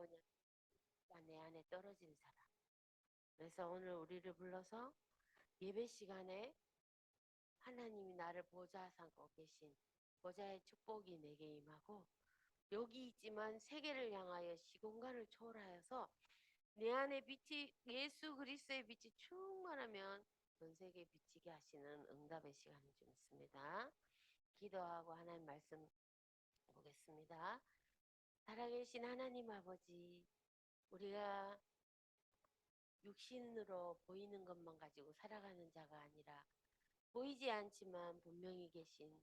뭐냐? 내 안에 떨어진 사람. 그래서 오늘 우리를 불러서 예배 시간에 하나님이 나를 보좌 삼고 계신 보좌의 축복이 내게 임하고, 여기 있지만 세계를 향하여 시공간을 초월하여서 내 안에 빛이, 예수 그리스도의 빛이 충만하면 전 세계에 비치게 하시는 응답의 시간이 좀 있습니다. 기도하고 하나님 말씀 보겠습니다. 살아계신 하나님 아버지, 우리가 육신으로 보이는 것만 가지고 살아가는 자가 아니라 보이지 않지만 분명히 계신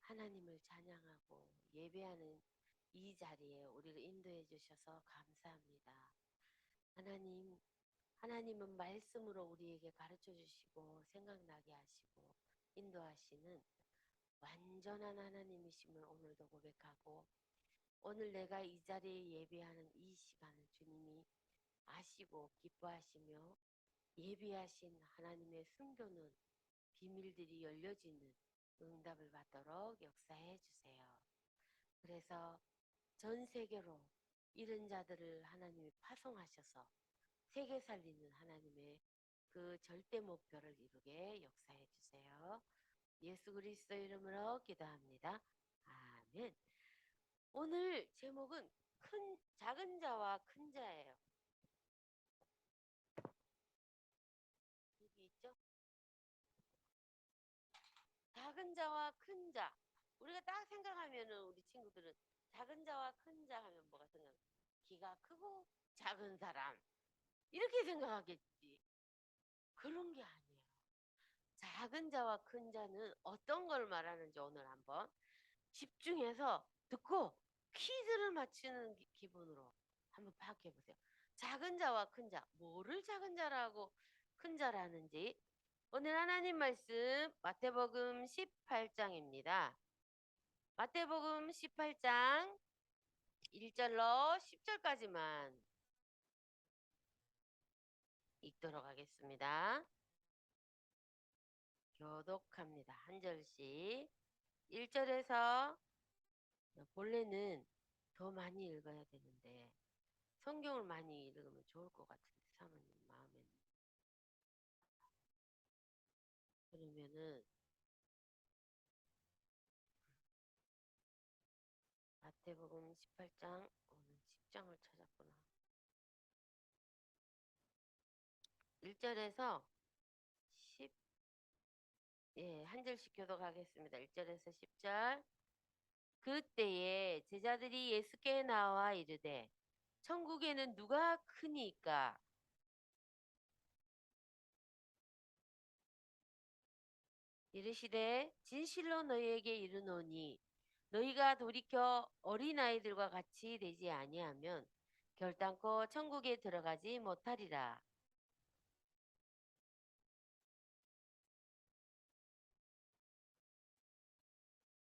하나님을 찬양하고 예배하는 이 자리에 우리를 인도해 주셔서 감사합니다. 하나님, 하나님은 말씀으로 우리에게 가르쳐 주시고 생각나게 하시고 인도하시는 완전한 하나님이심을 오늘도 고백하고, 오늘 내가 이 자리에 예배하는 이 시간을 주님이 아시고 기뻐하시며 예비하신 하나님의 숨겨놓은 비밀들이 열려지는 응답을 받도록 역사해 주세요. 그래서 전 세계로 이런 자들을 하나님이 파송하셔서 세계 살리는 하나님의 그 절대 목표를 이루게 역사해 주세요. 예수 그리스도 이름으로 기도합니다. 아멘. 오늘 제목은 작은 자와 큰 자예요. 여기 있죠? 작은 자와 큰 자. 우리가 딱 생각하면은 우리 친구들은 작은 자와 큰 자 하면 뭐가 생각나? 키가 크고 작은 사람. 이렇게 생각하겠지. 그런 게 아니에요. 작은 자와 큰 자는 어떤 걸 말하는지 오늘 한번 집중해서 듣고 퀴즈를 맞추는 기분으로 한번 파악해 보세요. 작은 자와 큰 자, 뭐를 작은 자라고 큰 자라는지 오늘 하나님 말씀 마태복음 18장입니다. 마태복음 18장 1절로 10절까지만 읽도록 하겠습니다. 교독합니다. 한 절씩. 1절에서 본래는 더 많이 읽어야 되는데 성경을 많이 읽으면 좋을 것 같은데 사모님 마음에는. 그러면은 마태복음 18장 오늘 10장을 찾았구나. 1절에서 10, 예, 한 절씩 교독하겠습니다. 1절에서 10절. 그때에 제자들이 예수께 나와 이르되 천국에는 누가 크니까? 이르시되 진실로 너희에게 이르노니 너희가 돌이켜 어린아이들과 같이 되지 아니하면 결단코 천국에 들어가지 못하리라.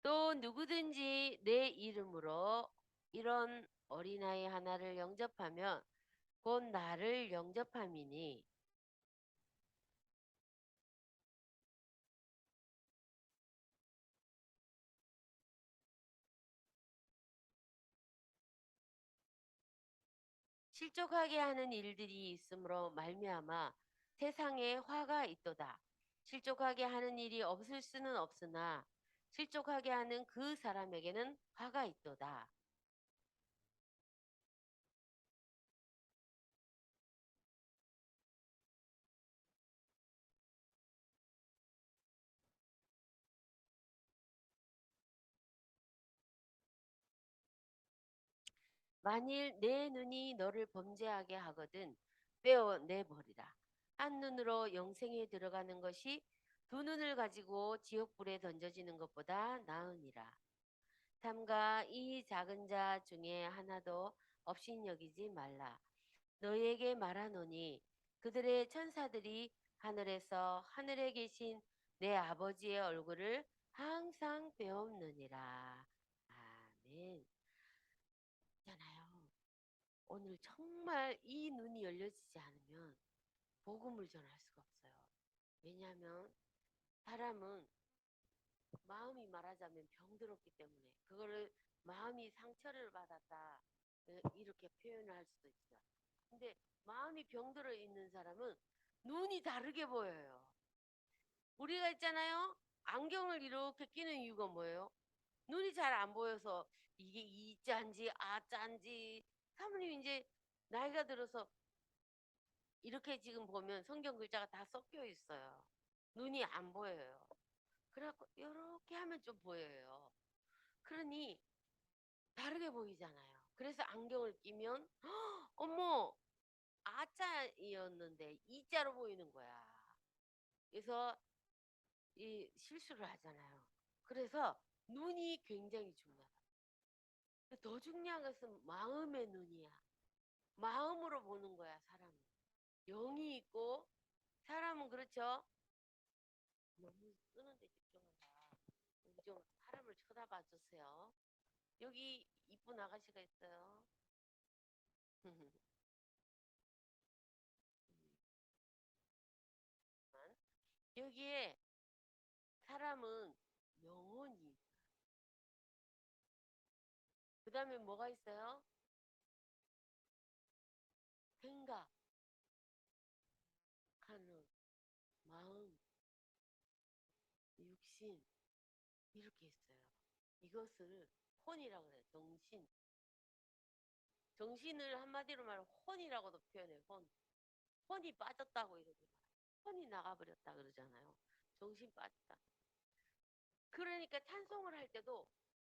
또 누구든지 내 이름으로 이런 어린아이 하나를 영접하면 곧 나를 영접함이니, 실족하게 하는 일들이 있으므로 말미암아 세상에 화가 있도다. 실족하게 하는 일이 없을 수는 없으나 실족하게 하는 그 사람에게는 화가 있도다. 만일 내 눈이 너를 범죄하게 하거든 빼어내버리라. 한 눈으로 영생에 들어가는 것이 두 눈을 가지고 지옥불에 던져지는 것보다 나으니라. 삼가 이 작은 자 중에 하나도 없인 여기지 말라. 너희에게 말하노니 그들의 천사들이 하늘에서 하늘에 계신 내 아버지의 얼굴을 항상 배옵느니라. 아멘. 있잖아요. 오늘 정말 이 눈이 열려지지 않으면 복음을 전할 수가 없어요. 왜냐하면 사람은 마음이 말하자면 병들었기 때문에 그거를 마음이 상처를 받았다 이렇게 표현을 할 수도 있어. 근데 마음이 병들어 있는 사람은 눈이 다르게 보여요. 우리가 있잖아요. 안경을 이렇게 끼는 이유가 뭐예요? 눈이 잘 안 보여서 이게 이자인지 아자인지 사모님 이제 나이가 들어서 이렇게 지금 보면 성경 글자가 다 섞여 있어요. 눈이 안 보여요. 그래갖고 이렇게 하면 좀 보여요. 그러니 다르게 보이잖아요. 그래서 안경을 끼면 어머 아자이었는데 이자로 보이는 거야. 그래서 이 실수를 하잖아요. 그래서 눈이 굉장히 중요하다. 더 중요한 것은 마음의 눈이야. 마음으로 보는 거야, 사람은. 영이 있고 사람은 그렇죠. 너무 쓰는데 집중한다. 여기 좀 사람을 쳐다봐 주세요. 여기 이쁜 아가씨가 있어요. 여기에 사람은 영혼이 그 다음에 뭐가 있어요? 생각하는 마음, 육신 이렇게 있어요. 이것을 혼이라고 해요. 정신. 정신을 한마디로 말하면 혼이라고도 표현해요. 혼. 혼이 빠졌다고 이러죠. 혼이 나가버렸다 그러잖아요. 정신 빠졌다. 그러니까 찬송을 할 때도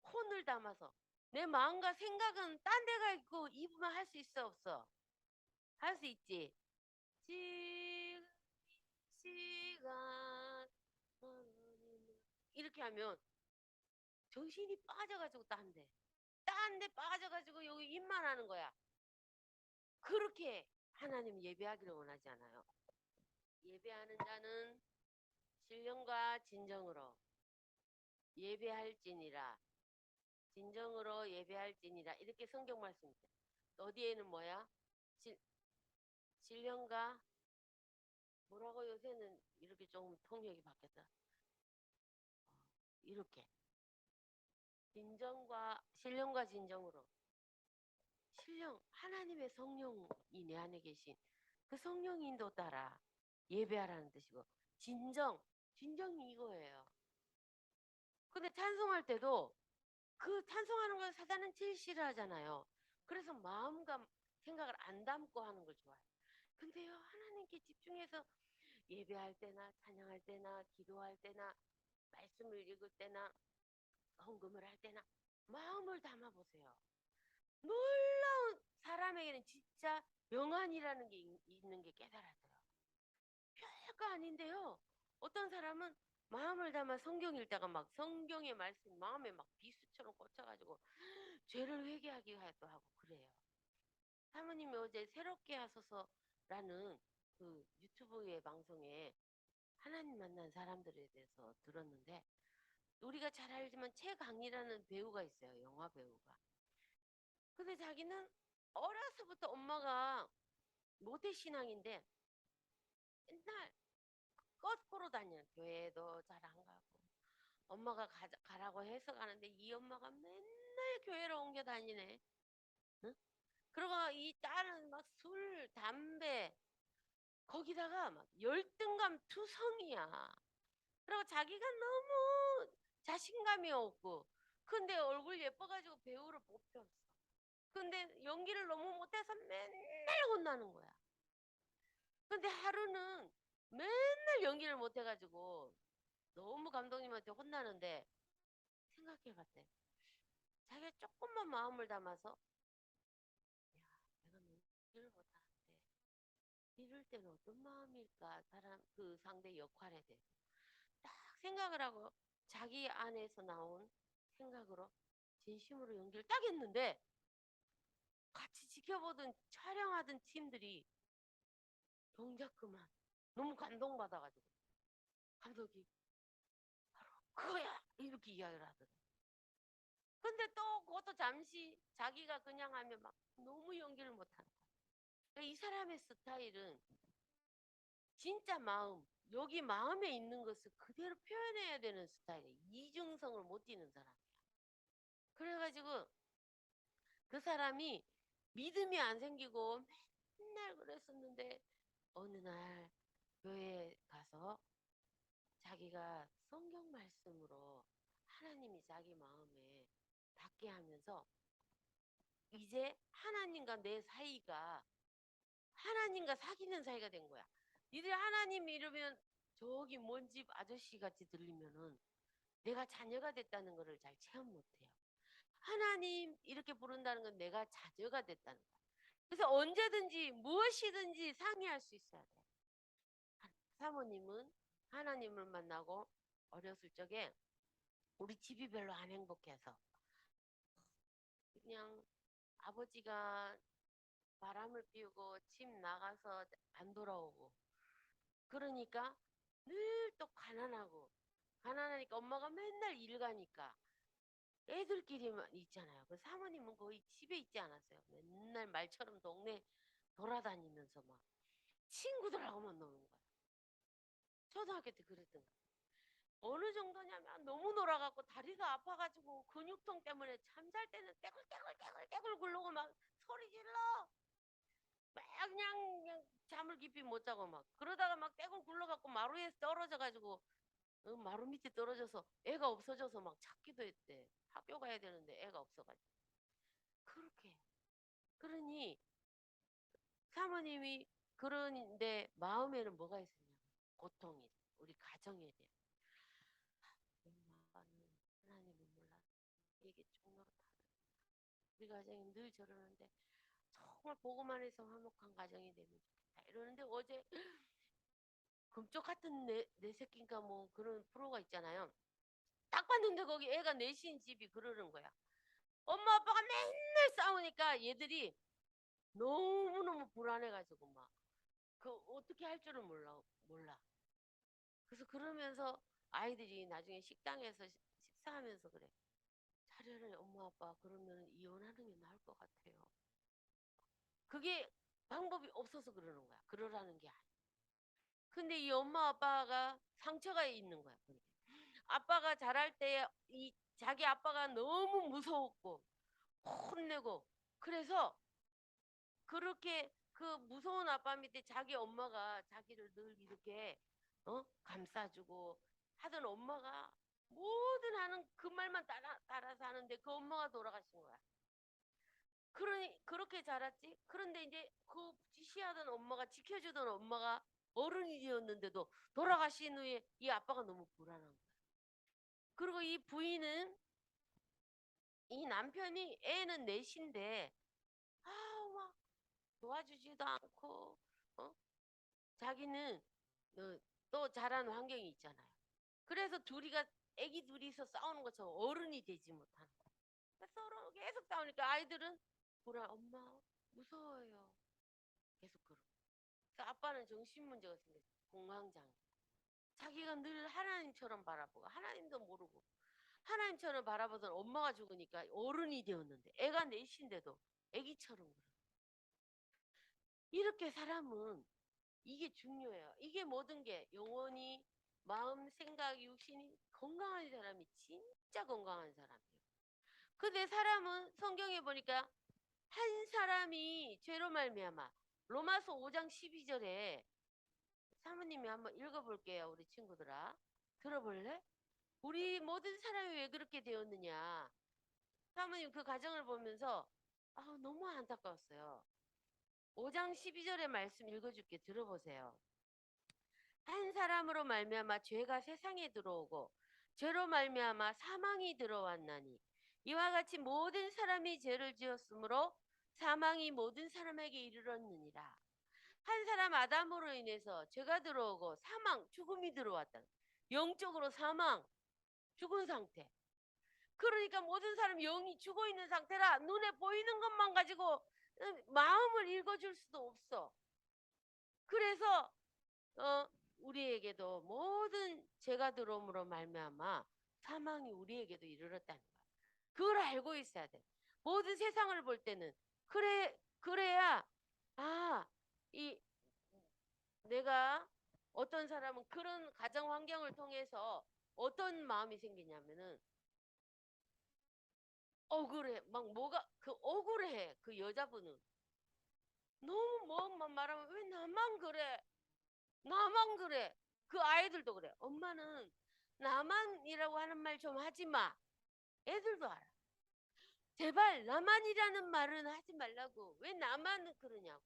혼을 담아서 내 마음과 생각은 딴 데가 있고 입으면 할 수 있어 없어? 할 수 있지. 지금 시간 이렇게 하면 정신이 빠져가지고 딴 데 빠져가지고 여기 입만 하는 거야. 그렇게 하나님 예배하기를 원하지 않아요. 예배하는 자는 신령과 진정으로 예배할지니라. 진정으로 예배할지니라. 이렇게 성경 말씀입니다. 어디에는 뭐야? 신령과 뭐라고 요새는 이렇게 조금 통역이 바뀌었다. 이렇게 진정과 신령과 진정으로 신령 하나님의 성령이 내 안에 계신 그 성령 인도 따라 예배하라는 뜻이고 진정이 이거예요. 근데 찬송할 때도 그 찬송하는 걸 사단은 제일 싫어하잖아요. 그래서 마음과 생각을 안 담고 하는 걸 좋아해요. 근데요 하나님께 집중해서 예배할 때나 찬양할 때나 기도할 때나 말씀을 읽을 때나 헌금을 할 때나 마음을 담아보세요. 놀라운 사람에게는 진짜 명안이라는 게 있는 게 깨달아져요. 별거 아닌데요. 어떤 사람은 마음을 담아 성경 읽다가 막 성경의 말씀 마음에 막 비수처럼 꽂혀가지고 죄를 회개하기도 하고 그래요. 사모님이 어제 새롭게 하소서라는 그 유튜브의 방송에 하나님 만난 사람들에 대해서 들었는데 우리가 잘 알지만 최강이라는 배우가 있어요. 영화 배우가. 근데 자기는 어려서부터 엄마가 모태신앙인데 맨날 거꾸로 다녀요. 교회도 잘 안 가고. 엄마가 가라고 해서 가는데 이 엄마가 맨날 교회를 옮겨 다니네. 응? 그리고 이 딸은 막 술, 담배 거기다가 막 열등감 투성이야. 그리고 자기가 너무 자신감이 없고 근데 얼굴 예뻐가지고 배우를 뽑혔어. 근데 연기를 너무 못해서 맨날 혼나는 거야. 근데 하루는 맨날 연기를 못해가지고 너무 감독님한테 혼나는데 생각해봤대. 자기가 조금만 마음을 담아서 야, 내가 너무 연기를 못하는데 이럴 때는 어떤 마음일까? 사람 그 상대 역할에 대해서 딱 생각을 하고 자기 안에서 나온 생각으로 진심으로 연기를 딱 했는데 같이 지켜보던 촬영하던 팀들이 동작 그만 너무 감동받아가지고 감독이 그거야 이렇게 이야기를 하더라고. 근데 또 그것도 잠시 자기가 그냥 하면 막 너무 연기를 못하는 거야. 그러니까 이 사람의 스타일은 진짜 마음 여기 마음에 있는 것을 그대로 표현해야 되는 스타일이에요. 이중성을 못 띠는 사람이야. 그래가지고 그 사람이 믿음이 안 생기고 맨날 그랬었는데 어느 날 교회에 가서 자기가 성경 말씀으로 하나님이 자기 마음에 닿게 하면서 이제 하나님과 내 사이가 하나님과 사귀는 사이가 된 거야. 니들 하나님 이러면 저기 먼 집 아저씨 같이 들리면은 내가 자녀가 됐다는 거를 잘 체험 못해요. 하나님 이렇게 부른다는 건 내가 자녀가 됐다는 거야. 그래서 언제든지 무엇이든지 상의할 수 있어야 돼. 사모님은 하나님을 만나고 어렸을 적에 우리 집이 별로 안 행복해서 그냥 아버지가 바람을 피우고 집 나가서 안 돌아오고 그러니까 늘 또 가난하니까 엄마가 맨날 일 가니까 애들끼리만 있잖아요. 그 사모님은 거의 집에 있지 않았어요. 맨날 말처럼 동네 돌아다니면서 막 친구들하고만 노는 거야. 초등학교 때 그랬던 거야. 어느 정도냐면 너무 놀아갖고 다리가 아파가지고 근육통 때문에 잠잘 때는 떼굴떼굴 굴르고 막 소리 질러. 막 그냥 잠을 깊이 못 자고 막 그러다가 막 떼굴 굴러갖고 마루에 떨어져가지고 마루 밑에 떨어져서 애가 없어져서 막 찾기도 했대. 학교 가야 되는데 애가 없어가지고. 그렇게. 그러니 사모님이 그러는데 마음에는 뭐가 있었냐? 고통이. 우리 가정에 대한. 엄마 아빠는 하나님을 몰라서 이게 종로가 다르다. 우리 가정이 늘 저러는데 정말 보고만 해서 화목한 가정이 되면 좋겠다. 이러는데 어제 금쪽 같은 내 새끼인가 뭐 그런 프로가 있잖아요. 딱 봤는데 거기 애가 넷인 집이 그러는 거야. 엄마 아빠가 맨날 싸우니까 얘들이 너무너무 불안해가지고 막 그 어떻게 할 줄을 몰라. 그래서 그러면서 아이들이 나중에 식당에서 식사하면서 그래. 차라리 엄마 아빠 그러면 이혼하는 게 나을 것 같아요. 그게 방법이 없어서 그러는 거야. 그러라는 게 아니야. 근데 이 엄마 아빠가 상처가 있는 거야. 그러니까. 아빠가 자랄 때 이 자기 아빠가 너무 무서웠고 혼내고 그래서 그렇게 그 무서운 아빠 밑에 자기 엄마가 자기를 늘 이렇게 감싸주고 하던 엄마가 뭐든 하는 그 말만 따라서 하는데 그 엄마가 돌아가신 거야. 그러니 그렇게 자랐지. 그런데 이제 그 지시하던 엄마가 지켜주던 엄마가 어른이 되었는데도 돌아가신 후에 이 아빠가 너무 불안한 거야. 그리고 이 부인은 이 남편이 애는 넷인데 아우 막 도와주지도 않고 어? 자기는 또 자란 환경이 있잖아요. 그래서 둘이가 애기 둘이서 싸우는 것처럼 어른이 되지 못하는 거야. 서로 계속 싸우니까 아이들은 엄마 무서워요. 계속 그러고. 그래서 아빠는 정신 문제가 생겼어. 공황장애. 자기가 늘 하나님처럼 바라보고 하나님도 모르고 하나님처럼 바라보던 엄마가 죽으니까 어른이 되었는데 애가 넷인데도 애기처럼 그래. 이렇게 사람은 이게 중요해요. 이게 모든 게 영혼이 마음, 생각, 육신이 건강한 사람이 진짜 건강한 사람이에요. 근데 사람은 성경에 보니까 한 사람이 죄로 말미암아 로마서 5장 12절에 사모님이 한번 읽어볼게요. 우리 친구들아. 들어볼래? 우리 모든 사람이 왜 그렇게 되었느냐. 사모님 그 가정을 보면서 너무 안타까웠어요. 5장 12절의 말씀 읽어줄게. 들어보세요. 한 사람으로 말미암아 죄가 세상에 들어오고 죄로 말미암아 사망이 들어왔나니 이와 같이 모든 사람이 죄를 지었으므로 사망이 모든 사람에게 이르렀느니라. 한 사람 아담으로 인해서 죄가 들어오고 사망, 죽음이 들어왔다. 영적으로 사망, 죽은 상태. 그러니까 모든 사람 영이 죽어 있는 상태라 눈에 보이는 것만 가지고 마음을 읽어줄 수도 없어. 그래서 우리에게도 모든 죄가 들어옴으로 말미암아 사망이 우리에게도 이르렀다는 거야. 그걸 알고 있어야 돼. 모든 세상을 볼 때는 그래야 이 내가 어떤 사람은 그런 가정 환경을 통해서 어떤 마음이 생기냐면은 억울해. 막 뭐가 그 억울해. 그 여자분은 너무 뭐만 말하면 왜 나만 그래? 나만 그래. 그 아이들도 그래. 엄마는 나만이라고 하는 말 좀 하지 마. 애들도 알아. 제발 나만이라는 말은 하지 말라고. 왜 나만 그러냐고.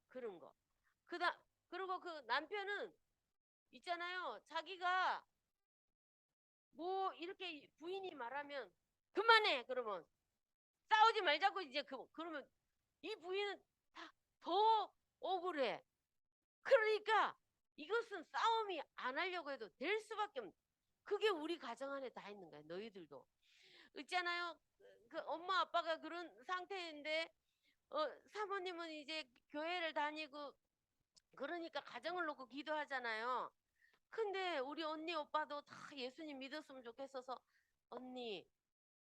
그런 거. 그다 그리고 그 남편은 있잖아요. 자기가 뭐 이렇게 부인이 말하면 그만해. 그러면 싸우지 말자고 이제 그러면 이 부인은 다 더 억울해. 그러니까 이것은 싸움이 안 하려고 해도 될 수밖에 없는. 그게 우리 가정 안에 다 있는 거야. 너희들도 있잖아요. 그 엄마 아빠가 그런 상태인데 사모님은 이제 교회를 다니고 그러니까 가정을 놓고 기도하잖아요. 근데 우리 언니 오빠도 다 예수님 믿었으면 좋겠어서 언니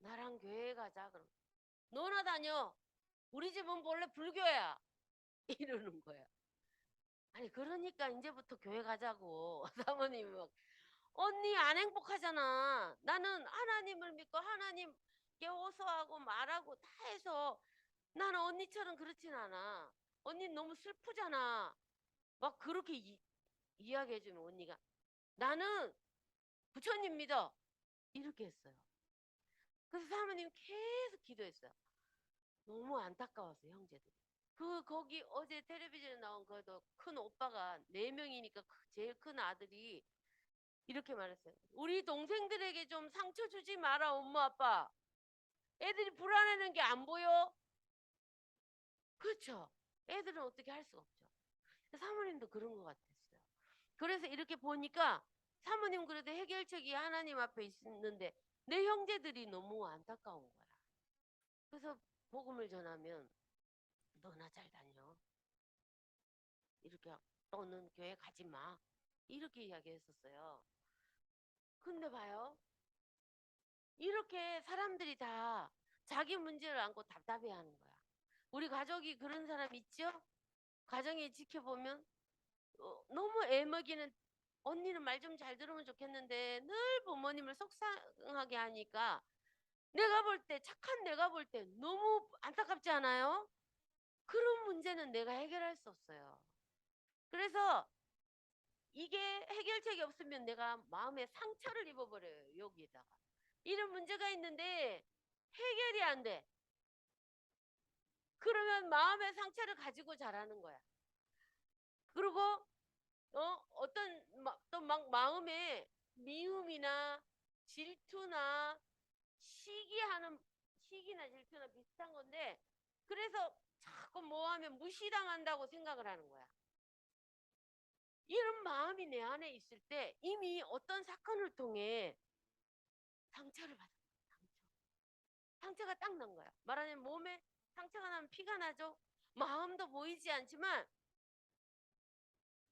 나랑 교회 가자. 그럼 너나 다녀. 우리 집은 원래 불교야. 이러는 거야. 아니 그러니까 이제부터 교회 가자고. 사모님이 막 언니 안 행복하잖아. 나는 하나님을 믿고 하나님께 호소하고 말하고 다 해서 나는 언니처럼 그렇진 않아. 언니 너무 슬프잖아. 막 그렇게 이야기해주면 언니가 나는 부처님 믿어. 이렇게 했어요. 그래서 사모님 계속 기도했어요. 너무 안타까웠어요, 형제들이. 거기 어제 텔레비전에 나온 그도 큰 오빠가 4명이니까 제일 큰 아들이 이렇게 말했어요. 우리 동생들에게 좀 상처 주지 마라, 엄마, 아빠. 애들이 불안해하는 게 안 보여? 그렇죠. 애들은 어떻게 할 수가 없죠. 사모님도 그런 것 같았어요. 그래서 이렇게 보니까 사모님 그래도 해결책이 하나님 앞에 있는데 내 형제들이 너무 안타까운 거야. 그래서 복음을 전하면 너나 잘 다녀. 이렇게 너는 교회 가지 마. 이렇게 이야기했었어요. 근데 봐요. 이렇게 사람들이 다 자기 문제를 안고 답답해하는 거야. 우리 가족이 그런 사람 있죠? 가정에 지켜보면 너무 애먹이는 언니는 말 좀 잘 들으면 좋겠는데 늘 부모님을 속상하게 하니까 내가 볼 때 착한 내가 볼 때 너무 안타깝지 않아요? 그런 문제는 내가 해결할 수 없어요. 그래서 이게 해결책이 없으면 내가 마음에 상처를 입어버려요. 여기에다가. 이런 문제가 있는데 해결이 안 돼. 그러면 마음의 상처를 가지고 자라는 거야. 그리고 어떤 또 막 마음에 미움이나 질투나 시기나 질투나 비슷한 건데 그래서 자꾸 뭐 하면 무시당한다고 생각을 하는 거야. 이런 마음이 내 안에 있을 때 이미 어떤 사건을 통해 상처를 받은 거야. 상처가 딱 난 거야. 말하자면 몸에 상처가 나면 피가 나죠. 마음도 보이지 않지만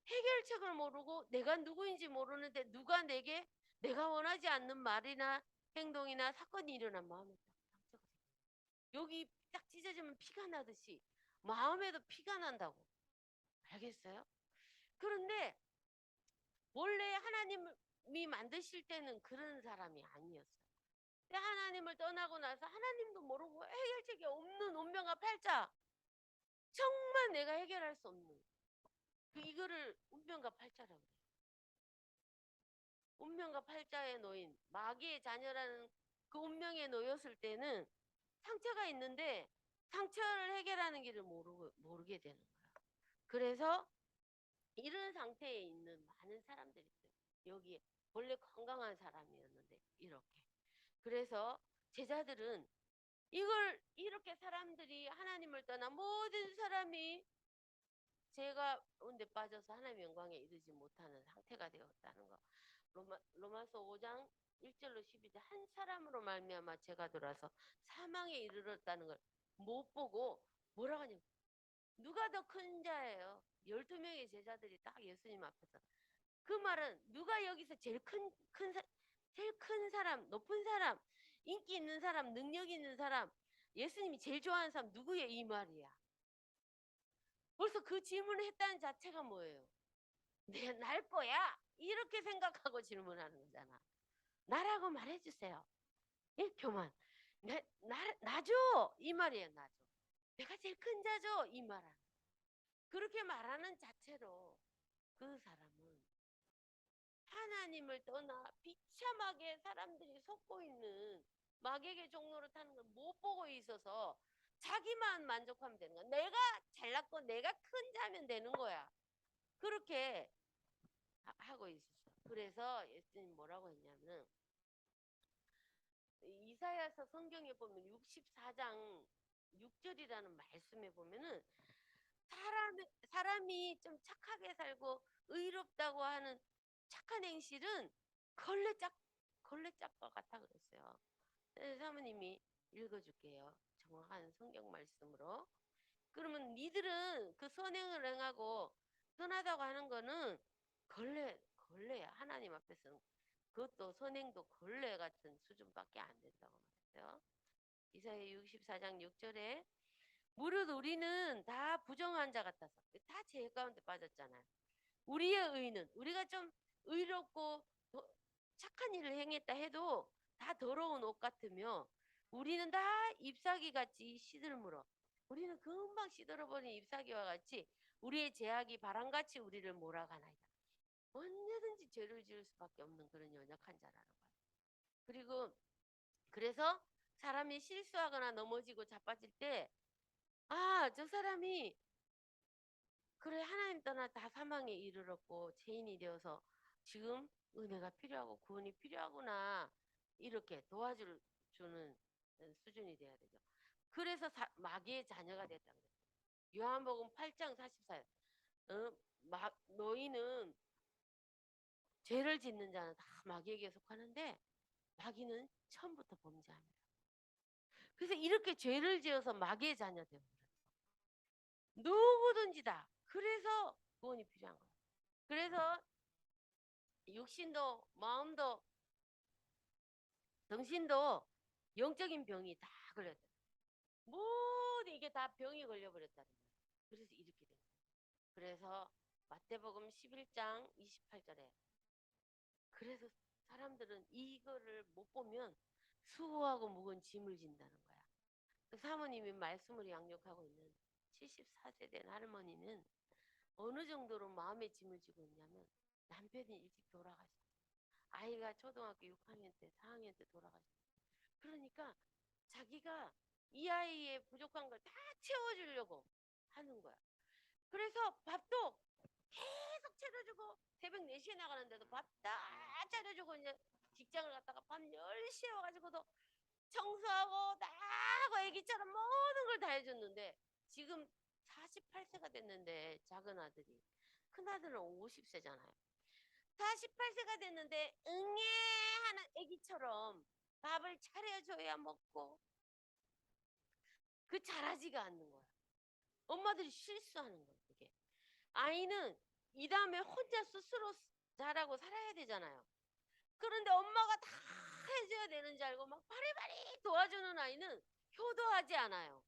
해결책을 모르고 내가 누구인지 모르는데 누가 내게 내가 원하지 않는 말이나 행동이나 사건이 일어난 마음에 딱 상처가 생겨. 여기 딱 찢어지면 피가 나듯이 마음에도 피가 난다고. 알겠어요? 그런데 원래 하나님이 만드실 때는 그런 사람이 아니었어요. 근데 하나님을 떠나고 나서 하나님도 모르고 해결책이 없는 운명과 팔자. 정말 내가 해결할 수 없는 이거를 운명과 팔자라고 해요. 운명과 팔자에 놓인 마귀의 자녀라는 그 운명에 놓였을 때는 상처가 있는데 상처를 해결하는 길을 모르게 되는 거야. 그래서 이런 상태에 있는 많은 사람들이 있어요. 여기에 원래 건강한 사람이었는데 이렇게. 그래서 제자들은 이걸 이렇게 사람들이 하나님을 떠나 모든 사람이 죄가 가운데 빠져서 하나님의 영광에 이르지 못하는 상태가 되었다는 거. 로마서 5장 1절로 12절 한 사람으로 말미암아 죄가 들어와서 사망에 이르렀다는 걸 못 보고 뭐라고 하냐면 누가 더 큰 자예요? 12명의 제자들이 딱 예수님 앞에서 그 말은 누가 여기서 제일 큰 사람, 높은 사람, 인기 있는 사람, 능력 있는 사람, 예수님이 제일 좋아하는 사람 누구예요? 이 말이야. 벌써 그 질문을 했다는 자체가 뭐예요? 날 거야? 이렇게 생각하고 질문하는 거잖아. 나라고 말해주세요. 예, 교만. 나죠 이 말이에요. 나죠. 내가 제일 큰 자죠 이 말. 그렇게 말하는 자체로 그 사람은 하나님을 떠나 비참하게 사람들이 속고 있는 마귀의 종로를 타는 걸 못 보고 있어서 자기만 만족하면 되는 거야. 내가 잘났고 내가 큰 자면 되는 거야. 그렇게 하고 있었어. 그래서 예수님 뭐라고 했냐면 이사야서 성경에 보면 64장 6절이라는 말씀에 보면은 사람이 좀 착하게 살고 의롭다고 하는 착한 행실은 걸레짝과 같아 그랬어요. 사모님이 읽어줄게요. 정확한 성경 말씀으로. 그러면 니들은 그 선행을 행하고 선하다고 하는 거는 걸레야. 하나님 앞에서는 그것도 선행도 걸레 같은 수준밖에 안 된다고 말했어요. 이사야 64장 6절에 무릇 우리는 다 부정한 자 같아서 다 죄 가운데 빠졌잖아요. 우리의 의는 우리가 좀 의롭고 착한 일을 행했다 해도 다 더러운 옷 같으며 우리는 다 잎사귀 같이 시들물어. 우리는 금방 시들어버린 잎사귀와 같이 우리의 죄악이 바람같이 우리를 몰아가나이다. 언제든지 죄를 지을 수밖에 없는 그런 연약한 자라는 거예요. 그리고 그래서 사람이 실수하거나 넘어지고 자빠질 때 저 사람이 그래 하나님 떠나 다 사망에 이르렀고 죄인이 되어서 지금 은혜가 필요하고 구원이 필요하구나 이렇게 도와주는 수준이 돼야 되죠. 그래서 마귀의 자녀가 됐다는 거예요. 요한복음 8장 44절 너희는 죄를 짓는 자는 다 마귀에게 속하는데 마귀는 처음부터 범죄합니다. 그래서 이렇게 죄를 지어서 마귀의 자녀 되는 거예요. 누구든지 다. 그래서 구원이 필요한 거예요. 그래서 육신도 마음도 정신도 영적인 병이 다 걸렸다. 모든 이게 다 병이 걸려버렸다는 거예요. 그래서 이렇게 된 거예요. 그래서 마태복음 11장 28절에 그래서 사람들은 이거를 못 보면 수고하고 무거운 짐을 진다는 거야. 그 사모님이 말씀을 양육하고 있는 74세 된 할머니는 어느 정도로 마음의 짐을 지고 있냐면 남편이 일찍 돌아가셨어. 아이가 초등학교 6학년 때 4학년 때 돌아가셨어. 그러니까 자기가 이 아이의 부족한 걸 다 채워주려고 하는 거야. 그래서 밥도 계속 차려주고 새벽 4시에 나가는데도 밥 다 차려주고 이제 직장을 갔다가 밤 10시에 와가지고도 청소하고 다 하고 애기처럼 모든 걸 다 해줬는데 지금 48세가 됐는데 작은 아들이 큰 아들은 50세잖아요. 48세가 됐는데 응애 하는 애기처럼 밥을 차려줘야 먹고 그 잘하지가 않는 거야. 엄마들이 실수하는 거야. 이게 아이는 이 다음에 혼자 스스로 잘하고 살아야 되잖아요. 그런데 엄마가 다 해줘야 되는 줄 알고 막 바리바리 도와주는 아이는 효도하지 않아요.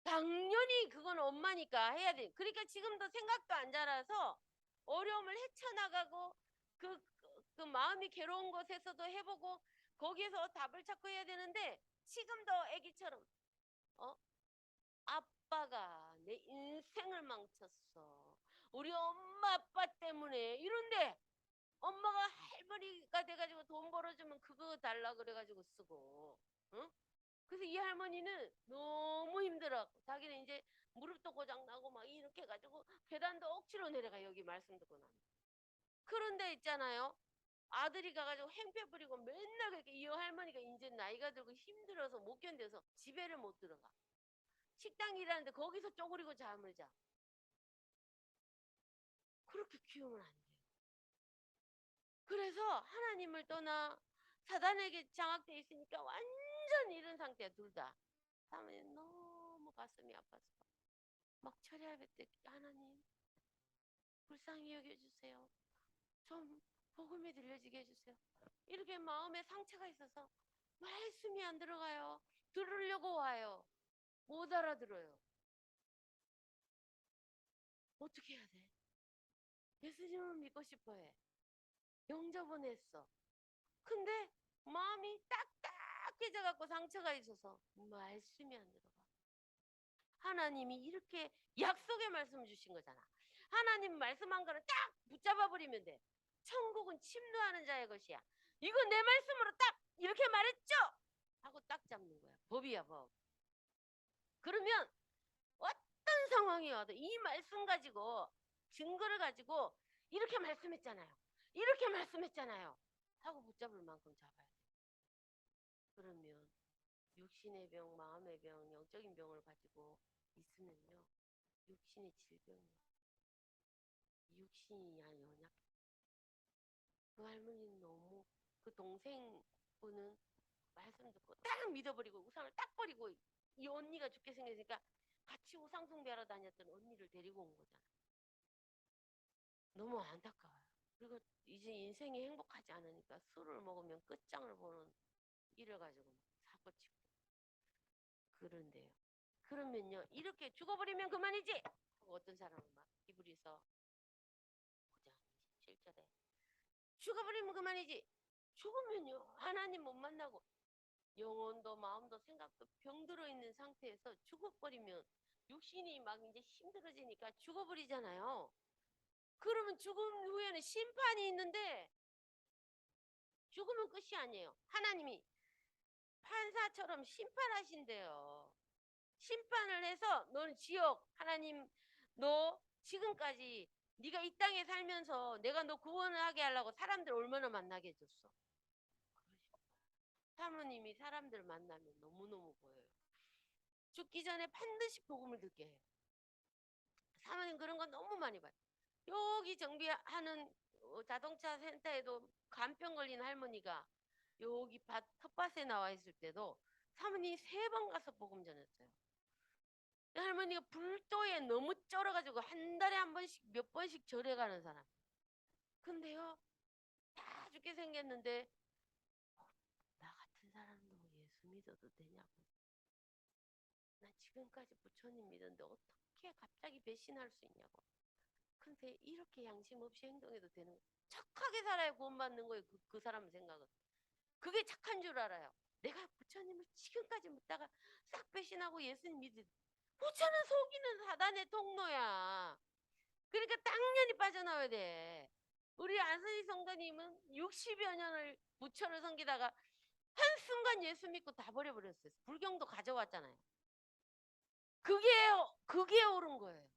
당연히 그건 엄마니까 해야 돼. 그러니까 지금도 생각도 안 자라서 어려움을 헤쳐나가고 그 마음이 괴로운 곳에서도 해보고 거기에서 답을 찾고 해야 되는데 지금도 애기처럼 아빠가 내 인생을 망쳤어. 우리 엄마 아빠 때문에 이런데 엄마가 할머니가 돼가지고 돈 벌어주면 그거 달라 그래가지고 쓰고 응? 그래서 이 할머니는 너무 힘들어. 자기는 이제 무릎도 고장나고 막 이렇게 해가지고 계단도 억지로 내려가 여기 말씀 듣고 나면. 그런데 있잖아요. 아들이 가가지고 행패 부리고 맨날 그렇게 이 할머니가 이제 나이가 들고 힘들어서 못 견뎌서 집에를 못 들어가. 식당 일하는데 거기서 쪼그리고 잠을 자. 그렇게 키우면 안 돼요. 그래서 하나님을 떠나 사단에게 장악돼 있으니까 완전 이런 상태야 둘 다. 사모님 너무 가슴이 아파서 막 철야할 때 하나님 불쌍히 여겨주세요. 좀 복음이 들려지게 해주세요. 이렇게 마음에 상처가 있어서 말씀이 안 들어가요. 들으려고 와요. 못 알아들어요. 어떻게 해야 돼? 예수님을 믿고 싶어 해. 영접은 했어. 근데 마음이 딱딱하고 깨져 갖고 상처가 있어서 말씀이 안 들어가. 하나님이 이렇게 약속의 말씀을 주신 거잖아. 하나님 말씀한 거를 딱 붙잡아 버리면 돼. 천국은 침노하는 자의 것이야. 이거 내 말씀으로 딱 이렇게 말했죠? 하고 딱 잡는 거야. 법이야, 법. 그러면 어떤 상황이 와도 이 말씀 가지고, 증거를 가지고 이렇게 말씀했잖아요. 이렇게 말씀했잖아요. 하고 붙잡을 만큼 잡아야 돼. 그러면 육신의 병, 마음의 병, 영적인 병을 가지고 있으면요, 육신의 질병이에요. 육신이 연약. 그 할머니는 너무, 그 동생분은 말씀 듣고 딱 믿어버리고 우상을 딱 버리고, 이 언니가 죽게 생겼으니까 같이 우상 숭배하러 다녔던 언니를 데리고 온 거잖아. 너무 안타까워요. 그리고 이제 인생이 행복하지 않으니까 술을 먹으면 끝장을 보는 일을 가지고 사고 치고 그런데요. 그러면요, 이렇게 죽어버리면 그만이지 하고 어떤 사람은 막 히브리서 5장 27절에 죽어버리면 그만이지. 죽으면요, 하나님 못 만나고 영혼도 마음도 생각도 병들어 있는 상태에서 죽어버리면 육신이 막 이제 힘들어지니까 죽어버리잖아요. 그러면 죽음 후에는 심판이 있는데, 죽으면 끝이 아니에요. 하나님이 판사처럼 심판하신대요. 심판을 해서 너는 지옥, 하나님 너 지금까지 네가 이 땅에 살면서 내가 너 구원을 하게 하려고 사람들 얼마나 만나게 해줬어. 사모님이 사람들 만나면 너무너무 보여요. 죽기 전에 반드시 복음을 듣게 해요. 사모님 그런 거 너무 많이 봐요. 여기 정비하는 자동차 센터에도 간병 걸린 할머니가 여기 텃밭에 나와 있을 때도 사모님이 3번 가서 복음 전했어요. 할머니가 불도에 너무 쩔어가지고 한 달에 한 번씩 몇 번씩 절에 가는 사람. 근데요, 다 죽게 생겼는데 나 같은 사람도 예수 믿어도 되냐고. 나 지금까지 부처님 믿었는데 어떻게 갑자기 배신할 수 있냐고. 근데 이렇게 양심 없이 행동해도 되는 거예요. 착하게 살아야 구원받는 거예요. 그 사람 생각은. 그게 착한 줄 알아요. 내가 부처님을 지금까지 믿다가 싹 배신하고 예수님 믿은. 부처는 속이는 사단의 통로야. 그러니까 당연히 빠져나와야 돼. 우리 안선희 성도님은 60여 년을 부처를 섬기다가 한순간 예수 믿고 다 버려버렸어요. 불경도 가져왔잖아요. 그게 옳은 거예요.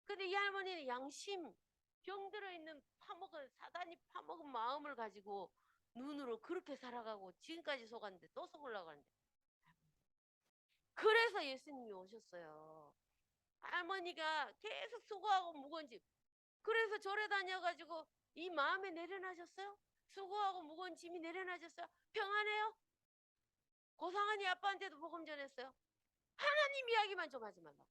근데 이 할머니는 양심, 병들어 있는 파먹은, 사단이 파먹은 마음을 가지고 눈으로 그렇게 살아가고 지금까지 속았는데 또 속으려고 하는데. 그래서 예수님이 오셨어요. 할머니가 계속 수고하고 무거운 짐. 그래서 절에 다녀가지고 이 마음에 내려놔졌어요? 수고하고 무거운 짐이 내려놔졌어요? 평안해요? 고상한이 아빠한테도 복음 전했어요. 하나님 이야기만 좀 하지 말라고.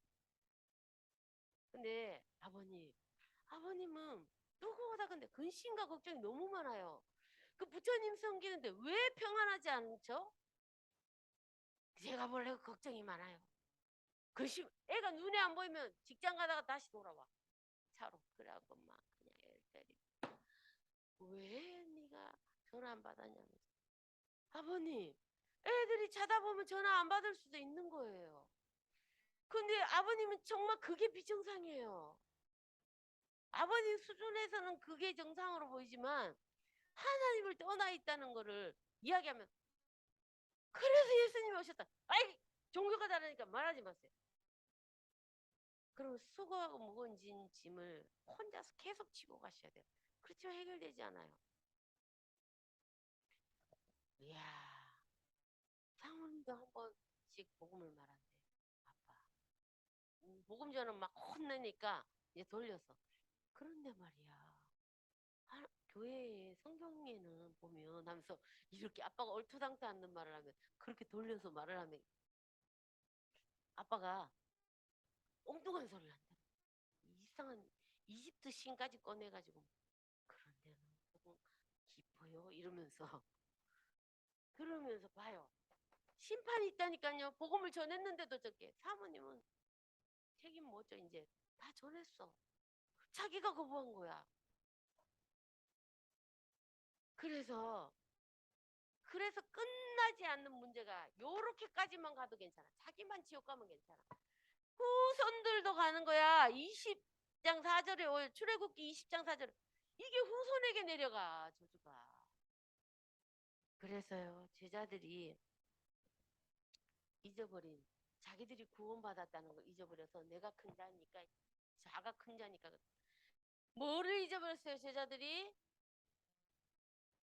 근데 아버님은 누구보다 근데 근심과 걱정이 너무 많아요. 그 부처님 섬기는데 왜 평안하지 않죠? 제가 원래 걱정이 많아요. 근심, 애가 눈에 안 보이면 직장 가다가 다시 돌아와. 차로. 그래갖고 막 그냥 애를 때리고. 왜 네가 전화 안 받았냐면서. 아버님, 애들이 자다 보면 전화 안 받을 수도 있는 거예요. 근데 아버님은 정말 그게 비정상이에요. 아버님 수준에서는 그게 정상으로 보이지만 하나님을 떠나 있다는 거를 이야기하면, 그래서 예수님이 오셨다. 아이, 종교가 다르니까 말하지 마세요. 그럼 수고하고 무거운 짐을 혼자서 계속 치고 가셔야 돼요. 그렇지만 해결되지 않아요. 이야, 상훈이도 한 번씩 복음을 말한대. 아빠. 복음 전은 막 혼내니까 이제 돌려서. 그런데 말이야. 교회에 성경에는 보면 하면서 이렇게 아빠가 얼토당토 않는 말을 하면, 그렇게 돌려서 말을 하면 아빠가 엉뚱한 소리를 한다. 이상한 이집트 신까지 꺼내가지고, 그런 데는 조금 깊어요 이러면서 그러면서 봐요. 심판이 있다니까요. 복음을 전했는데도 저게. 사모님은 책임 뭐죠? 이제 다 전했어. 자기가 거부한 거야. 그래서 그래서 끝나지 않는 문제가 요렇게까지만 가도 괜찮아. 자기만 지옥 가면 괜찮아. 후손들도 가는 거야. 20장 4절에 출애굽기 20장 4절 이게 후손에게 내려가 저주가. 그래서요 제자들이 잊어버린 자기들이 구원받았다는 걸 잊어버려서 내가 큰 자니까 자가 큰 자니까 뭐를 잊어버렸어요 제자들이?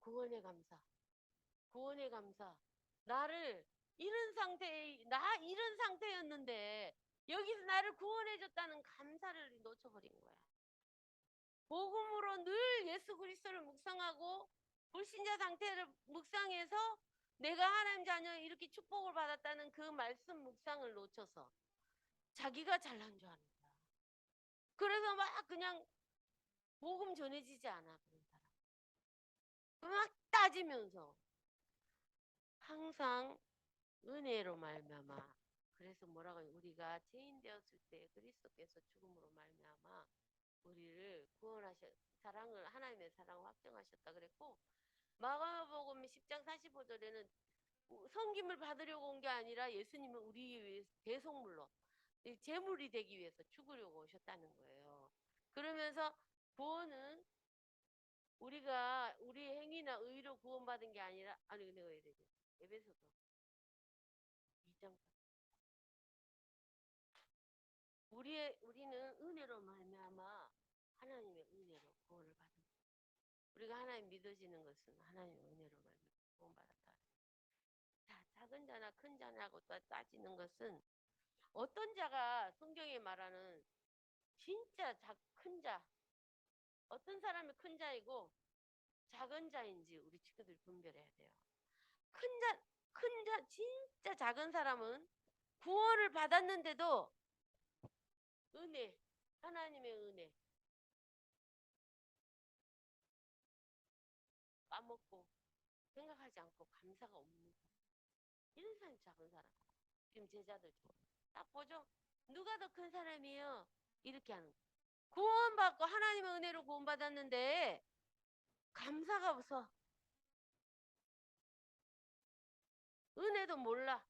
구원의 감사. 구원의 감사. 나를 나 이런 상태였는데 여기서 나를 구원해줬다는 감사를 놓쳐버린 거야. 복음으로 늘 예수 그리스도를 묵상하고 불신자 상태를 묵상해서 내가 하나님 자녀 이렇게 축복을 받았다는 그 말씀 묵상을 놓쳐서 자기가 잘난 줄 아는 거야. 그래서 막 그냥 복음 전해지지 않아 그런 사람. 막 따지면서 항상 은혜로 말미암아. 그래서 뭐라고 우리가 죄인 되었을 때 그리스도께서 죽음으로 말미암아 우리를 구원하셨 사랑을 하나님의 사랑을 확정하셨다 그랬고 마가복음 10장 45절에는 섬김을 받으려고 온 게 아니라 예수님은 우리 위해 대속물로 제물이 되기 위해서 죽으려고 오셨다는 거예요. 그러면서 구원은 우리가 우리 행위나 의로 구원받은 게 아니라 아니 내가 해야 되지 에베소서 2장 우리는 은혜로 말미암아 하나님의 은혜로 구원을 받은 우리가 하나님 믿어지는 것은 하나님의 은혜로 말미암아 구원받았다. 자, 작은 자나 큰 자냐고 따지는 것은 어떤 자가 성경에 말하는 진짜 큰 자, 어떤 사람이 큰 자이고 작은 자인지 우리 친구들 분별해야 돼요. 큰 자, 진짜 작은 사람은 구원을 받았는데도 은혜, 하나님의 은혜 까먹고 생각하지 않고 감사가 없는 사람. 이런 사람이 작은 사람. 지금 제자들 딱 보죠. 누가 더 큰 사람이에요? 이렇게 하는 거. 구원받고 하나님의 은혜로 구원받았는데 감사가 없어. 은혜도 몰라.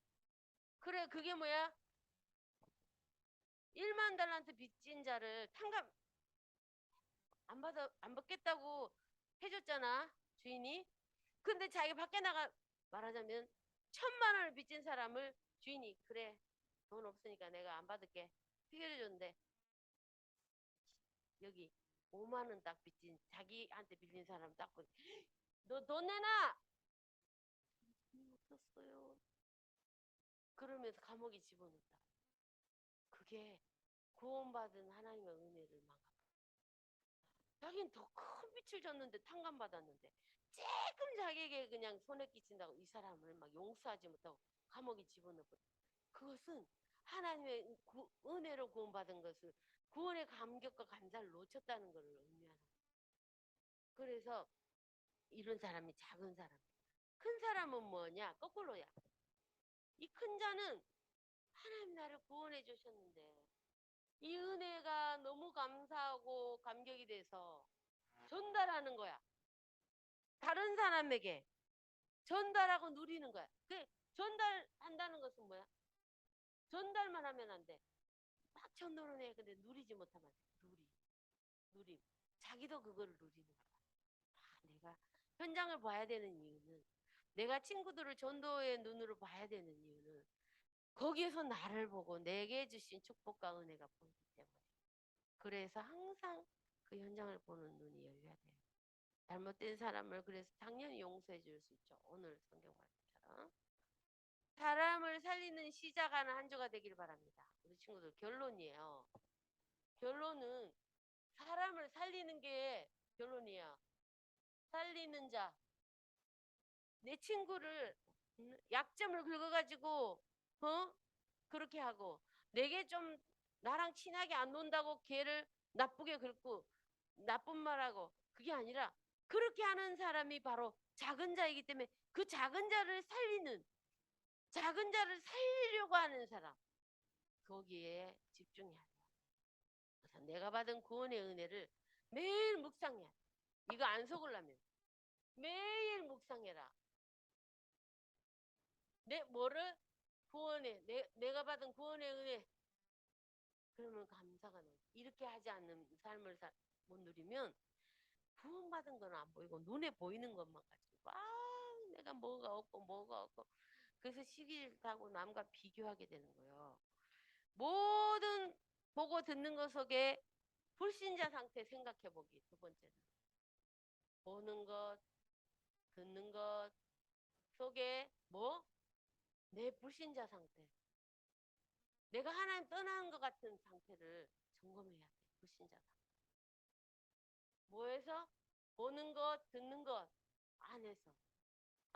그래 그게 뭐야? 1만 달란트 빚진 자를 안 받겠다고 해줬잖아 주인이. 근데 자기 밖에 나가 말하자면 1,000만 원을 빚진 사람을 주인이 그래 돈 없으니까 내가 안 받을게 해결해 줬는데 여기 5만 원 딱 빚진 자기한테 빌린 사람 딱 보니 너 돈 내놔. 없었어요. 그러면서 감옥에 집어넣었다. 그게 구원받은 하나님의 은혜를 망각. 자기는 더 큰 빚을 졌는데 탕감받았는데 조금 자기에게 그냥 손해 끼친다고 이 사람을 막 용서하지 못하고 감옥에 집어넣고 그것은 하나님의 은혜로 구원받은 것을 구원의 감격과 감사를 놓쳤다는 것을 의미하는 거예요. 그래서 이런 사람이 작은 사람. 큰 사람은 뭐냐? 거꾸로야. 이 큰 자는 하나님 나를 구원해 주셨는데 이 은혜가 너무 감사하고 감격이 돼서 전달하는 거야. 다른 사람에게 전달하고 누리는 거야. 그 전달한다는 것은 뭐야? 전달만 하면 안 돼. 막 전도를 해. 근데 누리지 못하면 누림. 자기도 그거를 누리는 거야. 내가 현장을 봐야 되는 이유는 내가 친구들을 전도의 눈으로 봐야 되는 이유는 거기에서 나를 보고 내게 주신 축복과 은혜가 보이기 때문에. 그래서 항상 그 현장을 보는 눈이 열려야 돼요. 잘못된 사람을 그래서 당연히 용서해 줄 수 있죠. 오늘 성경 말씀처럼. 사람을 살리는 시작하는 한 주가 되길 바랍니다. 우리 친구들 결론이에요. 결론은 사람을 살리는 게 결론이야. 살리는 자. 내 친구를 약점을 긁어가지고 그렇게 하고 내게 좀 나랑 친하게 안 논다고 걔를 나쁘게 긁고 나쁜 말하고 그게 아니라 그렇게 하는 사람이 바로 작은 자이기 때문에 그 작은 자를 살리려고 하는 사람 거기에 집중해야 돼요. 그래서 내가 받은 구원의 은혜를 매일 묵상해야 돼. 이거 안 속으려면 매일 묵상해라. 내 뭐를 구원해 내가 받은 구원의 은혜 그러면 감사가 나요. 이렇게 하지 않는 삶을 못 누리면 구원받은 건 안 보이고 눈에 보이는 것만 가지고 내가 뭐가 없고 그래서 시기를 타고 남과 비교하게 되는 거예요. 모든 보고 듣는 것 속에 불신자 상태 생각해 보기 두 번째는 보는 것 듣는 것 속에 뭐? 내 불신자 상태 내가 하나님 떠난 것 같은 상태를 점검해야 돼. 불신자 상태 뭐해서? 보는 것 듣는 것 안에서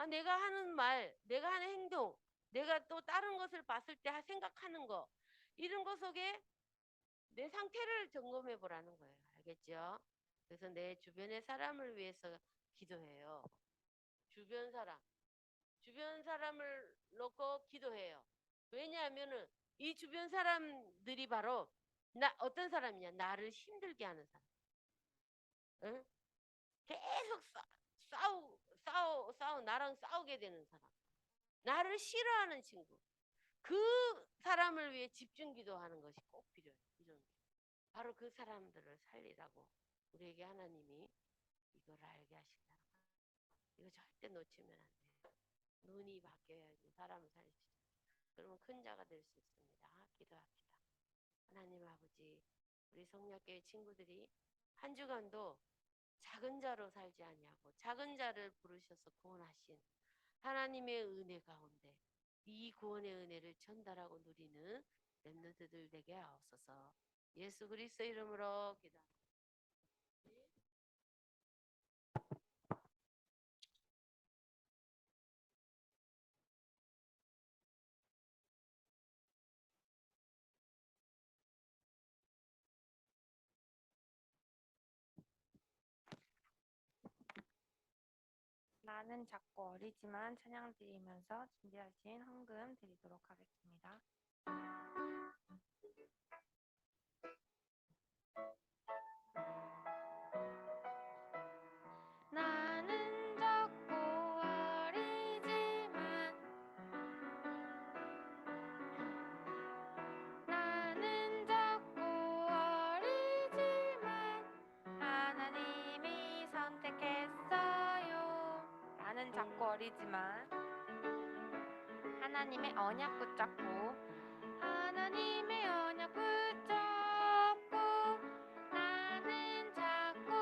내가 하는 말 내가 하는 행동 내가 또 다른 것을 봤을 때 생각하는 거 이런 것 속에 내 상태를 점검해 보라는 거예요. 알겠죠? 그래서 내 주변의 사람을 위해서 기도해요. 주변 사람을 놓고 기도해요. 왜냐하면은 이 주변 사람들이 바로 어떤 사람이냐? 나를 힘들게 하는 사람. 응? 계속 나랑 싸우게 되는 사람. 나를 싫어하는 친구. 그 사람을 위해 집중 기도하는 것이 꼭 필요해요. 이런 게. 바로 그 사람들을 살리라고 우리에게 하나님이 이걸 알게 하신다는 거예요. 이거 절대 놓치면 안 돼요. 눈이 바뀌어야지 사람을 살릴 수 있어요. 그러면 큰 자가 될 수 있습니다. 기도합시다. 하나님 아버지, 우리 성령교회 친구들이 한 주간도 작은 자로 살지 아니하고 작은 자를 부르셔서 구원하신 하나님의 은혜 가운데 이 구원의 은혜를 전달하고 누리는 렘넌트들 되게 하옵소서. 예수 그리스도 이름으로 기도합니다. 나는 작고 어리지만 찬양 드리면서 준비하신 헌금 드리도록 하겠습니다. 나는 작고 어리지만 나는 작고 어리지만 하나님이 선택했어요. 나는 작고 어리지만 하나님의 언약 붙잡고 하나님의 언약 붙잡고 나는 작고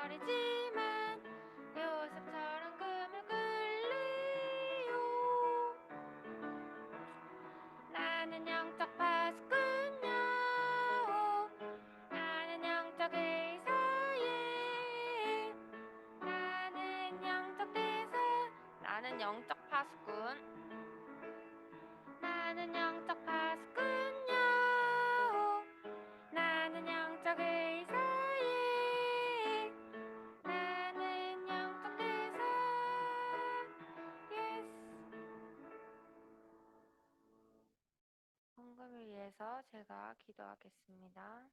어리지만 요셉처럼 금을 끌래요. 나는 영적 파수꾼요. 나는 영적 의사예. 나는 영적 대사. 나는 영적 파수꾼. 나는 영적 파수꾼요. 나는 영적 의사예. 나는 영적 대사. 예스. 헌금을 위해서 제가 기도하겠습니다.